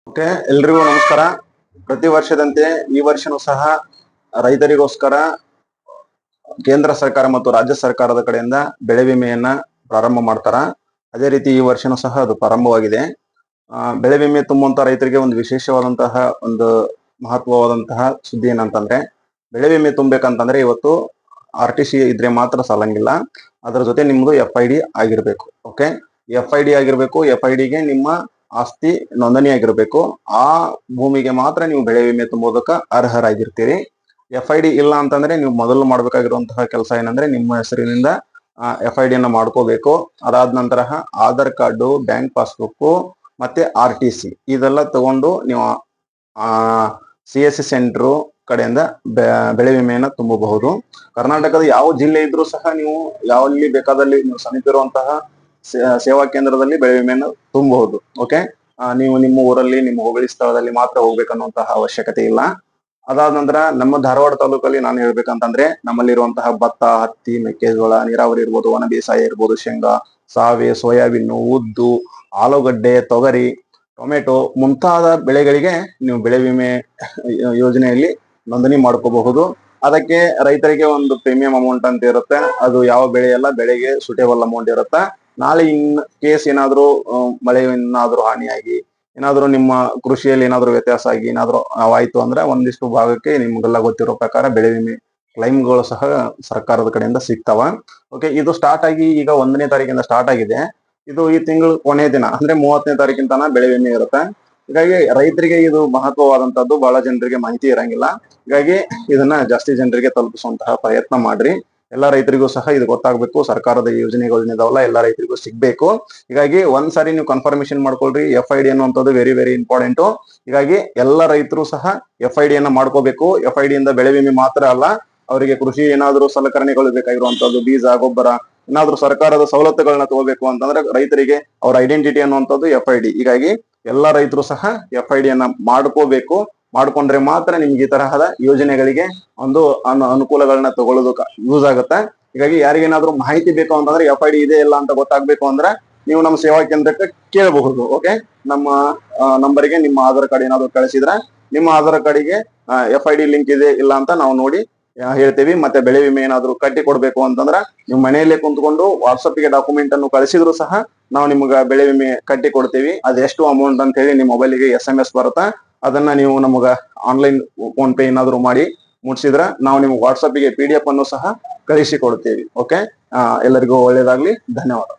Okay, ಎಲ್ರಿಗೂ ನಮಸ್ಕಾರ. ಪ್ರತಿ ವರ್ಷದಂತೆ ಈ ವರ್ಷನೂ ಸಹ ರೈತರಿಗೋಸ್ಕರ ಕೇಂದ್ರ ಸರ್ಕಾರ ಮತ್ತು ರಾಜ್ಯ ಸರ್ಕಾರದ ಕಡೆಯಿಂದ ಬೆಳೆ ವಿಮೆಯನ್ನ ಪ್ರಾರಂಭ ಮಾಡ್ತಾರ. ಅದೇ ರೀತಿ ಈ ವರ್ಷನೂ ಸಹ ಅದು ಪ್ರಾರಂಭವಾಗಿದೆ. ಬೆಳೆ ವಿಮೆ ತುಂಬುವಂತ ರೈತರಿಗೆ ಒಂದು ವಿಶೇಷವಾದಂತಹ ಒಂದು ಮಹತ್ವವಾದಂತಹ ಸುದ್ದಿ ಏನಂತಂದ್ರೆ, ಬೆಳೆ ವಿಮೆ ತುಂಬಬೇಕಂತಂದ್ರೆ ಇವತ್ತು RTC ಇದ್ರೆ ಮಾತ್ರ ಸಾಲಂಗಿಲ್ಲ. ಅದರ ಜೊತೆ ನಿಮ್ದು FID ಆಗಿರ್ಬೇಕು. ಓಕೆ, FID ಆಗಿರ್ಬೇಕು. FID ಗೆ ನಿಮ್ಮ ಆಸ್ತಿ ನೋಂದಣಿ ಆಗಿರ್ಬೇಕು. ಆ ಭೂಮಿಗೆ ಮಾತ್ರ ನೀವು ಬೆಳೆ ವಿಮೆ ತುಂಬೋದಕ್ಕ ಅರ್ಹರಾಗಿರ್ತೀರಿ. FID ಇಲ್ಲ ಅಂತಂದ್ರೆ ನೀವು ಮೊದಲು ಮಾಡ್ಬೇಕಾಗಿರುವಂತಹ ಕೆಲಸ ಏನಂದ್ರೆ ನಿಮ್ಮ ಹೆಸರಿನಿಂದ FID ಅನ್ನ ಮಾಡ್ಕೋಬೇಕು. ಅದಾದ ನಂತರ ಆಧಾರ್ ಕಾರ್ಡು, ಬ್ಯಾಂಕ್ ಪಾಸ್ಬುಕ್ ಮತ್ತೆ RTC ಇದೆಲ್ಲ ತಗೊಂಡು ನೀವು CSC ಸೆಂಟರ್ ಕಡೆಯಿಂದ ಬೆಳೆ ವಿಮೆಯನ್ನ ತುಂಬಬಹುದು. ಕರ್ನಾಟಕದ ಯಾವ ಜಿಲ್ಲೆ ಇದ್ರೂ ಸಹ ನೀವು ಯಾವಲ್ಲಿ ಬೇಕಾದಲ್ಲಿ ನೀವು ಸಮೀಪ ಇರುವಂತಹ ಸೇವಾ ಕೇಂದ್ರದಲ್ಲಿ ಬೆಳೆ ವಿಮೆಯನ್ನು ತುಂಬಬಹುದು. ಓಕೆ, ನೀವು ನಿಮ್ಮ ಊರಲ್ಲಿ ನಿಮ್ಮ ಹೋಬಳಿ ಸ್ಥಳದಲ್ಲಿ ಮಾತ್ರ ಹೋಗ್ಬೇಕನ್ನುವಂತಹ ಅವಶ್ಯಕತೆ ಇಲ್ಲ. ಅದಾದ ನಂತರ ನಮ್ಮ ಧಾರವಾಡ ತಾಲೂಕಲ್ಲಿ ನಾನು ಹೇಳ್ಬೇಕಂತಂದ್ರೆ ನಮ್ಮಲ್ಲಿರುವಂತಹ ಭತ್ತ, ಹತ್ತಿ, ಮೆಕ್ಕೆಜೋಳ, ನೀರಾವರಿ ಇರ್ಬೋದು, ಒಣ ಬೇಸಾಯ ಇರ್ಬೋದು, ಶೇಂಗಾ, ಸಾವೆ, ಸೋಯಾಬೀನ್, ಉದ್ದು, ಆಲೂಗಡ್ಡೆ, ತೊಗರಿ, ಟೊಮೆಟೊ ಮುಂತಾದ ಬೆಳೆಗಳಿಗೆ ನೀವು ಬೆಳೆ ವಿಮೆ ಯೋಜನೆಯಲ್ಲಿ ನೋಂದಣಿ ಮಾಡ್ಕೋಬಹುದು. ಅದಕ್ಕೆ ರೈತರಿಗೆ ಒಂದು ಪ್ರೀಮಿಯಂ ಅಮೌಂಟ್ ಅಂತ ಇರುತ್ತೆ. ಅದು ಯಾವ ಬೆಳೆ ಎಲ್ಲ ಬೆಳೆಗೆ ಸೂಟೇಬಲ್ ಅಮೌಂಟ್ ಇರುತ್ತೆ. ನಾಳೆ ಇನ್ ಕೇಸ್ ಏನಾದ್ರು ಮಳೆ ಏನಾದ್ರು ಹಾನಿಯಾಗಿ ಏನಾದ್ರು ನಿಮ್ಮ ಕೃಷಿಯಲ್ಲಿ ಏನಾದ್ರು ವ್ಯತ್ಯಾಸ ಆಗಿ ಏನಾದ್ರು ಆಯ್ತು ಅಂದ್ರೆ ಒಂದಿಷ್ಟು ಭಾಗಕ್ಕೆ ನಿಮ್ಗೆಲ್ಲ ಗೊತ್ತಿರೋ ಪ್ರಕಾರ ಬೆಳೆ ವಿಮೆ ಕ್ಲೈಮ್ಗಳು ಸಹ ಸರ್ಕಾರದ ಕಡೆಯಿಂದ ಸಿಗ್ತಾವ. ಓಕೆ, ಇದು ಸ್ಟಾರ್ಟ್ ಆಗಿ ಈಗ 1ನೇ ತಾರೀಕಿಂದ ಸ್ಟಾರ್ಟ್ ಆಗಿದೆ. ಇದು ಈ ತಿಂಗಳು ಕೊನೆ ದಿನ ಅಂದ್ರೆ 30ನೇ ತಾರೀಕಿನ ತನಕ ಬೆಳೆ ವಿಮೆ ಇರುತ್ತೆ. ಹೀಗಾಗಿ ರೈತರಿಗೆ ಇದು ಮಹತ್ವವಾದಂತದ್ದು. ಬಹಳ ಜನರಿಗೆ ಮಾಹಿತಿ ಇರಂಗಿಲ್ಲ. ಹೀಗಾಗಿ ಇದನ್ನ ಜಾಸ್ತಿ ಜನರಿಗೆ ತಲುಪಿಸುವಂತಹ ಪ್ರಯತ್ನ ಮಾಡ್ರಿ. ಎಲ್ಲಾ ರೈತರಿಗೂ ಸಹ ಇದು ಗೊತ್ತಾಗ್ಬೇಕು. ಸರ್ಕಾರದ ಯೋಜನೆಗಳಿದಾವಲ್ಲ ಎಲ್ಲಾ ರೈತರಿಗೂ ಸಿಗ್ಬೇಕು. ಹೀಗಾಗಿ ಒಂದ್ಸಾರಿ ನೀವು ಕನ್ಫರ್ಮೇಶನ್ ಮಾಡ್ಕೊಳ್ರಿ. FID ಅನ್ನುವಂಥದ್ದು ವೆರಿ ವೆರಿ ಇಂಪಾರ್ಟೆಂಟ್. ಹೀಗಾಗಿ ಎಲ್ಲ ರೈತರು ಸಹ FID ಅನ್ನ ಮಾಡ್ಕೋಬೇಕು. FID ಇಂದ ಬೆಳೆ ವಿಮೆ ಮಾತ್ರ ಅಲ್ಲ, ಅವರಿಗೆ ಕೃಷಿ ಏನಾದ್ರು ಸಲಕರಣೆಗಳು ಬೇಕಾಗಿರುವಂತದ್ದು, ಬೀಜ, ಗೊಬ್ಬರ, ಏನಾದ್ರು ಸರ್ಕಾರದ ಸವಲತ್ತುಗಳನ್ನ ತಗೋಬೇಕು ಅಂತಂದ್ರೆ ರೈತರಿಗೆ ಅವರ ಐಡೆಂಟಿಟಿ ಅನ್ನುವಂಥದ್ದು FID. ಹೀಗಾಗಿ ಎಲ್ಲಾ ರೈತರು ಸಹ FID ಅನ್ನ ಮಾಡ್ಕೋಬೇಕು. ಮಾಡ್ಕೊಂಡ್ರೆ ಮಾತ್ರ ನಿಮ್ಗೆ ಈ ತರಹದ ಯೋಜನೆಗಳಿಗೆ ಒಂದು ಅನುಕೂಲಗಳನ್ನ ತಗೊಳ್ಳೋದಕ್ಕೆ ಯೂಸ್ ಆಗುತ್ತೆ. ಹೀಗಾಗಿ ಯಾರಿಗೇನಾದ್ರೂ ಮಾಹಿತಿ ಬೇಕು ಅಂತಂದ್ರೆ FID ಇದೆ ಇಲ್ಲ ಅಂತ ಗೊತ್ತಾಗ್ಬೇಕು ಅಂದ್ರೆ ನೀವು ನಮ್ಮ ಸೇವಾ ಕೇಂದ್ರಕ್ಕೆ ಕೇಳಬಹುದು. ಓಕೆ, ನಮ್ಮ ನಂಬರ್ಗೆ ನಿಮ್ಮ ಆಧಾರ್ ಕಾರ್ಡ್ ಏನಾದ್ರು ಕಳಿಸಿದ್ರೆ ನಿಮ್ಮ ಆಧಾರ್ ಕಾರ್ಡಿಗೆ FID ಲಿಂಕ್ ಇದೆ ಇಲ್ಲ ಅಂತ ನಾವು ನೋಡಿ ಹೇಳ್ತೇವಿ. ಮತ್ತೆ ಬೆಳೆ ವಿಮೆ ಏನಾದ್ರು ಕಟ್ಟಿ ಕೊಡ್ಬೇಕು ಅಂತಂದ್ರೆ ನೀವು ಮನೆಯಲ್ಲೇ ಕುಂತ್ಕೊಂಡು ವಾಟ್ಸಪ್ಗೆ ಡಾಕ್ಯುಮೆಂಟ್ ಅನ್ನು ಕಳಿಸಿದ್ರು ಸಹ ನಾವು ನಿಮ್ಗೆ ಬೆಳೆ ವಿಮೆ ಕಟ್ಟಿ ಕೊಡ್ತೀವಿ. ಅದೆಷ್ಟು ಅಮೌಂಟ್ ಅಂತ ಹೇಳಿ ನಿಮ್ಮ ಮೊಬೈಲ್ಗೆ SMS ಬರುತ್ತಾ, ಅದನ್ನ ನೀವು ನಮಗ ಆನ್ಲೈನ್ ಫೋನ್ ಪೇ ಏನಾದ್ರು ಮಾಡಿ ಮುಟ್ಸಿದ್ರ ನಾವು ನಿಮ್ಗೆ ವಾಟ್ಸಪ್ಗೆ PDF ಅನ್ನು ಸಹ ಕಳಿಸಿ ಕೊಡ್ತೀವಿ. ಓಕೆ, ಎಲ್ಲರಿಗೂ ಒಳ್ಳೇದಾಗ್ಲಿ. ಧನ್ಯವಾದ.